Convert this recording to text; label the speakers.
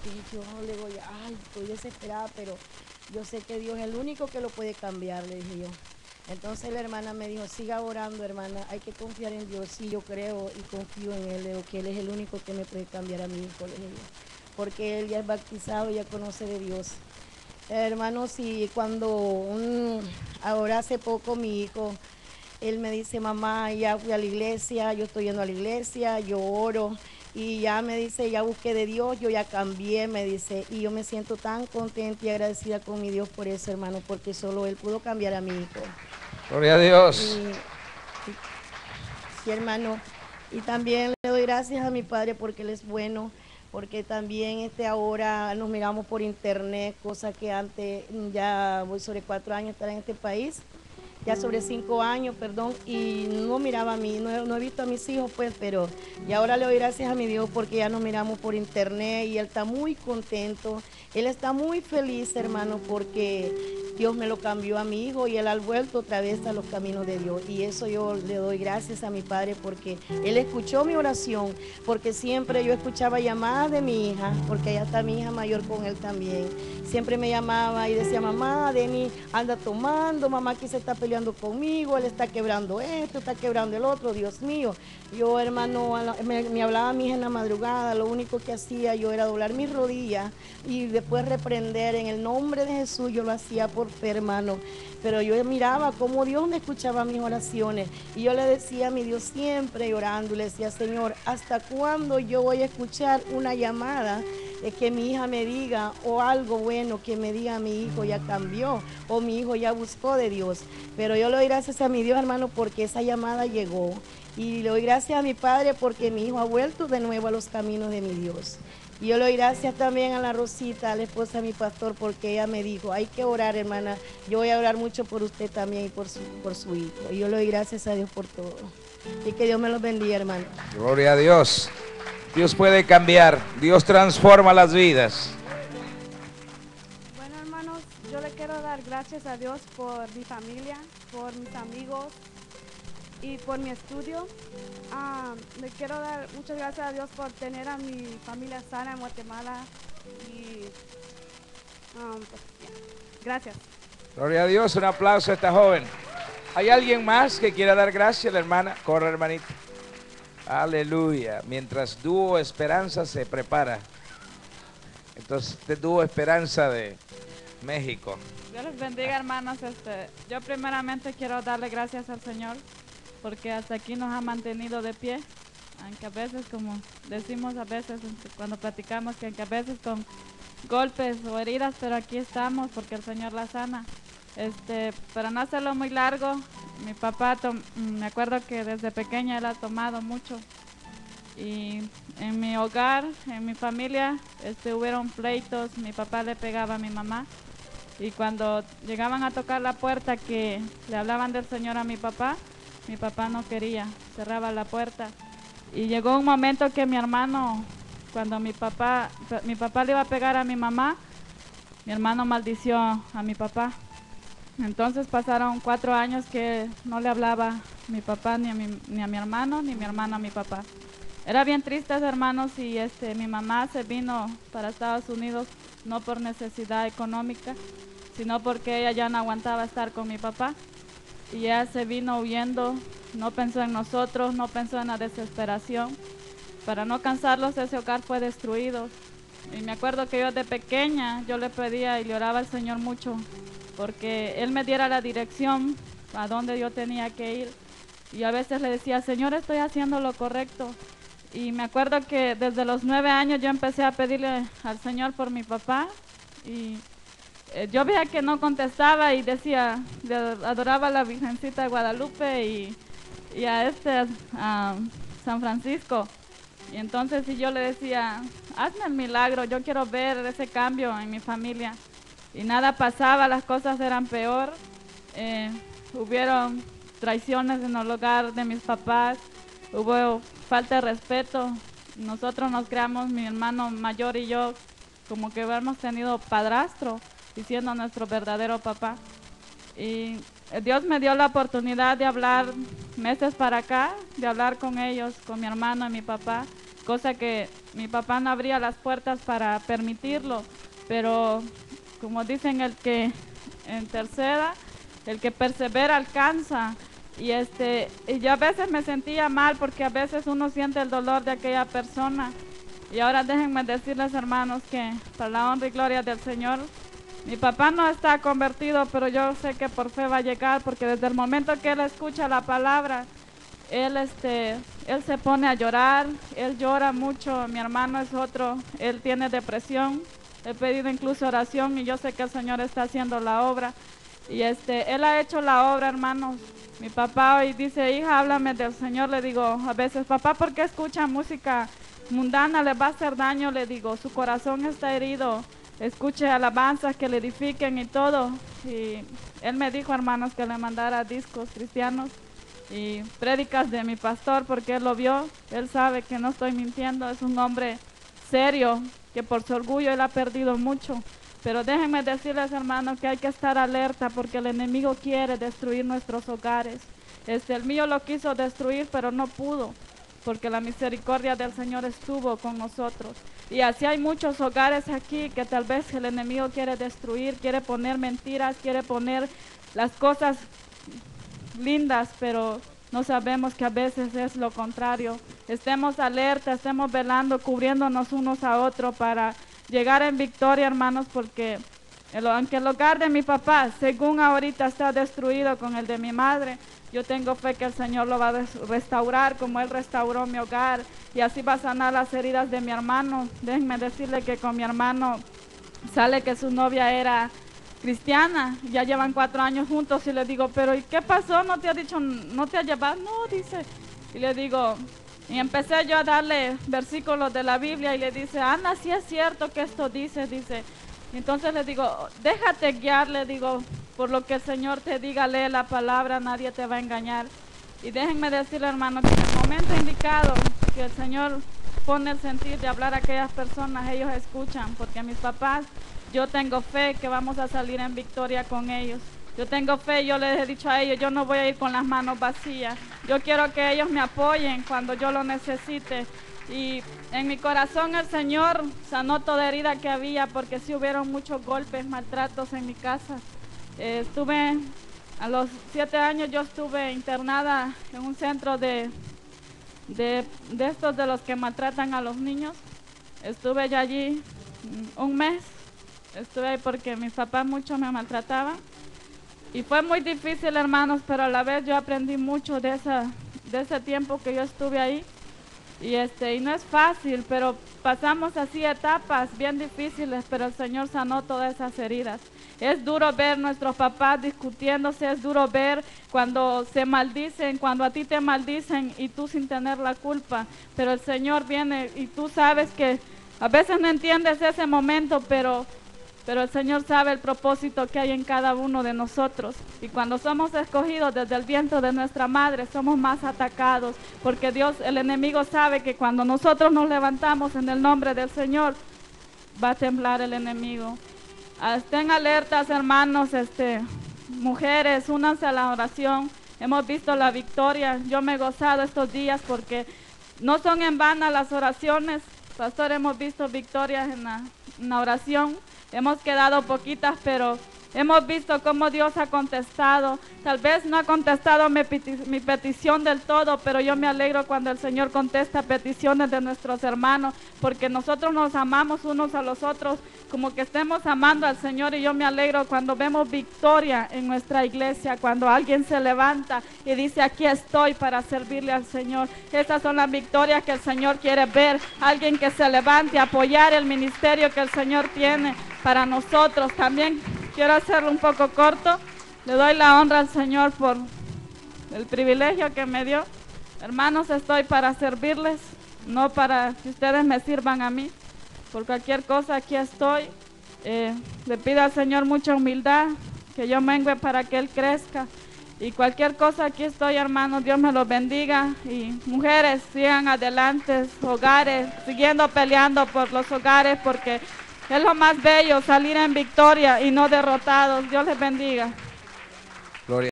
Speaker 1: Y yo le digo, ay, estoy desesperada, pero yo sé que Dios es el único que lo puede cambiar, le dije yo. Entonces la hermana me dijo, siga orando, hermana, hay que confiar en Dios. Sí, yo creo y confío en Él, le digo que Él es el único que me puede cambiar a mi hijo, le dije yo. Porque Él ya es bautizado, ya conoce de Dios. Hermanos, y ahora hace poco mi hijo, él me dice, mamá, ya fui a la iglesia, yo estoy yendo a la iglesia, yo oro, y ya me dice, ya busqué de Dios, yo ya cambié, me dice, y yo me siento tan contenta y agradecida con mi Dios por eso, hermano, porque solo Él pudo cambiar a mi hijo.
Speaker 2: Gloria a Dios.
Speaker 1: Y, sí, hermano, y también le doy gracias a mi padre porque Él es bueno, porque también ahora nos miramos por internet, cosa que antes, ya voy sobre 4 años estar en este país, ya sobre 5 años, perdón, y no miraba a mí, no he visto a mis hijos, pues, pero y ahora le doy gracias a mi Dios porque ya nos miramos por internet y él está muy contento, él está muy feliz, hermano, porque Dios me lo cambió a mi hijo y él ha vuelto otra vez a los caminos de Dios. Y eso yo le doy gracias a mi padre porque él escuchó mi oración, porque siempre yo escuchaba llamadas de mi hija, porque allá está mi hija mayor con él también. Siempre me llamaba y decía, mamá, Denny anda tomando, mamá aquí se está peleando conmigo, él está quebrando esto, está quebrando el otro, Dios mío. Yo, hermano, me hablaba mi hija en la madrugada, lo único que hacía yo era doblar mis rodillas y después reprender en el nombre de Jesús, yo lo hacía por fe, hermano. Pero yo miraba cómo Dios me escuchaba mis oraciones y yo le decía a mi Dios siempre llorando y le decía, Señor, ¿hasta cuándo yo voy a escuchar una llamada de que mi hija me diga o algo bueno que me diga mi hijo ya cambió o mi hijo ya buscó de Dios? Pero yo le doy gracias a mi Dios, hermano, porque esa llamada llegó. Y le doy gracias a mi padre porque mi hijo ha vuelto de nuevo a los caminos de mi Dios. Y yo le doy gracias también a la Rosita, a la esposa de mi pastor, porque ella me dijo, hay que orar, hermana. Yo voy a orar mucho por usted también y por su hijo. Y yo le doy gracias a Dios por todo. Y que Dios me los bendiga, hermano.
Speaker 2: Gloria a Dios. Dios puede cambiar. Dios transforma las vidas.
Speaker 3: Bueno, hermanos, yo le quiero dar gracias a Dios por mi familia, por mis amigos y por mi estudio. Le quiero dar muchas gracias a Dios por tener a mi familia sana en Guatemala y pues, gracias.
Speaker 2: Gloria a Dios. Un aplauso a esta joven. ¿Hay alguien más que quiera dar gracias? La hermana, corre, hermanita. Aleluya. Mientras Dúo Esperanza se prepara. Entonces, este Dúo Esperanza de México.
Speaker 4: Dios les bendiga, hermanos. Yo primeramente quiero darle gracias al Señor porque hasta aquí nos ha mantenido de pie, aunque a veces, como decimos a veces cuando platicamos, que aunque a veces con golpes o heridas, pero aquí estamos porque el Señor la sana. Para no hacerlo muy largo, mi papá, me acuerdo que desde pequeña él ha tomado mucho y en mi hogar, en mi familia, hubieron pleitos, mi papá le pegaba a mi mamá y cuando llegaban a tocar la puerta que le hablaban del Señor a mi papá no quería, cerraba la puerta y llegó un momento que mi hermano, cuando mi papá le iba a pegar a mi mamá, mi hermano maldició a mi papá. Entonces pasaron 4 años que no le hablaba mi papá ni a mi hermano, ni mi hermano a mi papá. Era bien triste, hermanos, y mi mamá se vino para Estados Unidos no por necesidad económica, sino porque ella ya no aguantaba estar con mi papá. Y ella se vino huyendo, no pensó en nosotros, no pensó en la desesperación. Para no cansarlos, ese hogar fue destruido. Y me acuerdo que yo de pequeña, yo le pedía y le oraba al Señor mucho, porque Él me diera la dirección a donde yo tenía que ir. Y a veces le decía, Señor, estoy haciendo lo correcto. Y me acuerdo que desde los 9 años yo empecé a pedirle al Señor por mi papá. Y yo veía que no contestaba y decía, adoraba a la Virgencita de Guadalupe y a San Francisco. Y entonces si yo le decía, hazme el milagro, yo quiero ver ese cambio en mi familia. Y nada pasaba, las cosas eran peor. Hubieron traiciones en el hogar de mis papás, hubo falta de respeto. Nosotros nos creamos, mi hermano mayor y yo, como que hubiéramos tenido padrastro, diciendo nuestro verdadero papá. Y Dios me dio la oportunidad de hablar meses para acá, de hablar con ellos, con mi hermano y mi papá. cosa que mi papá no abría las puertas para permitirlo, pero como dicen, el que interceda, el que persevera alcanza. Y yo a veces me sentía mal porque a veces uno siente el dolor de aquella persona. Y ahora déjenme decirles, hermanos, que para la honra y gloria del Señor, mi papá no está convertido, pero yo sé que por fe va a llegar, porque desde el momento que él escucha la palabra, él se pone a llorar, él llora mucho. Mi hermano es otro, él tiene depresión, he pedido incluso oración y yo sé que el Señor está haciendo la obra. Y él ha hecho la obra, hermanos. Mi papá hoy dice, hija, háblame del Señor. Le digo a veces, papá, ¿por qué escucha música mundana? Le va a hacer daño. Le digo, su corazón está herido. Escuche alabanzas que le edifiquen y todo. Y él me dijo, hermanos, que le mandara discos cristianos y prédicas de mi pastor, porque él lo vio. Él sabe que no estoy mintiendo. Es un hombre serio, que por su orgullo él ha perdido mucho. Pero déjenme decirles, hermanos, que hay que estar alerta, porque el enemigo quiere destruir nuestros hogares. El mío lo quiso destruir, pero no pudo, porque la misericordia del Señor estuvo con nosotros. Y así hay muchos hogares aquí que tal vez el enemigo quiere destruir, quiere poner mentiras, quiere poner las cosas lindas, pero no sabemos que a veces es lo contrario. Estemos alerta, estemos velando, cubriéndonos unos a otros para llegar en victoria, hermanos, porque aunque el hogar de mi papá, según ahorita, está destruido con el de mi madre, yo tengo fe que el Señor lo va a restaurar como Él restauró mi hogar, y así va a sanar las heridas de mi hermano. Déjenme decirle que con mi hermano sale que su novia era cristiana, ya llevan 4 años juntos, y le digo, pero ¿y qué pasó? ¿No te ha dicho, no te ha llevado? No, dice, y le digo, y empecé yo a darle versículos de la Biblia, y le dice, Ana, sí es cierto que esto dice, y entonces le digo, déjate guiar, le digo, por lo que el Señor te diga, lee la palabra, nadie te va a engañar. Y déjenme decirle, hermano, que en el momento indicado que el Señor pone el sentir de hablar a aquellas personas, ellos escuchan, porque mis papás, yo tengo fe que vamos a salir en victoria con ellos. Yo tengo fe, yo les he dicho a ellos, yo no voy a ir con las manos vacías. Yo quiero que ellos me apoyen cuando yo lo necesite. Y en mi corazón el Señor sanó toda herida que había, porque sí hubieron muchos golpes, maltratos en mi casa. A los 7 años yo estuve internada en un centro de estos de los que maltratan a los niños. Estuve ya allí un mes. Estuve ahí porque mis papás mucho me maltrataban. Y fue muy difícil, hermanos, pero a la vez yo aprendí mucho de ese tiempo que yo estuve ahí. Y no es fácil, pero pasamos así etapas bien difíciles, pero el Señor sanó todas esas heridas. Es duro ver nuestros papás discutiéndose, es duro ver cuando se maldicen, cuando a ti te maldicen y tú sin tener la culpa, pero el Señor viene y tú sabes que a veces no entiendes ese momento, pero el Señor sabe el propósito que hay en cada uno de nosotros. Y cuando somos escogidos desde el vientre de nuestra madre, somos más atacados, porque Dios, el enemigo, sabe que cuando nosotros nos levantamos en el nombre del Señor, va a temblar el enemigo. Estén alertas, hermanos, mujeres, únanse a la oración. Hemos visto la victoria. Yo me he gozado estos días porque no son en vano las oraciones. Pastor, hemos visto victorias en la oración. Hemos quedado poquitas, pero hemos visto cómo Dios ha contestado. Tal vez no ha contestado mi petición del todo, pero yo me alegro cuando el Señor contesta peticiones de nuestros hermanos, porque nosotros nos amamos unos a los otros, como que estemos amando al Señor. Y yo me alegro cuando vemos victoria en nuestra iglesia, cuando alguien se levanta y dice, aquí estoy para servirle al Señor. Esas son las victorias que el Señor quiere ver. Alguien que se levante a apoyar el ministerio que el Señor tiene para nosotros. También quiero hacerlo un poco corto. Le doy la honra al Señor por el privilegio que me dio. Hermanos, estoy para servirles, no para que ustedes me sirvan a mí. Por cualquier cosa aquí estoy. Le pido al Señor mucha humildad, que yo mengue para que Él crezca. Y cualquier cosa aquí estoy, hermanos. Dios me los bendiga. Y mujeres, sigan adelante, hogares, siguiendo peleando por los hogares, porque es lo más bello, salir en victoria y no derrotados. Dios les bendiga.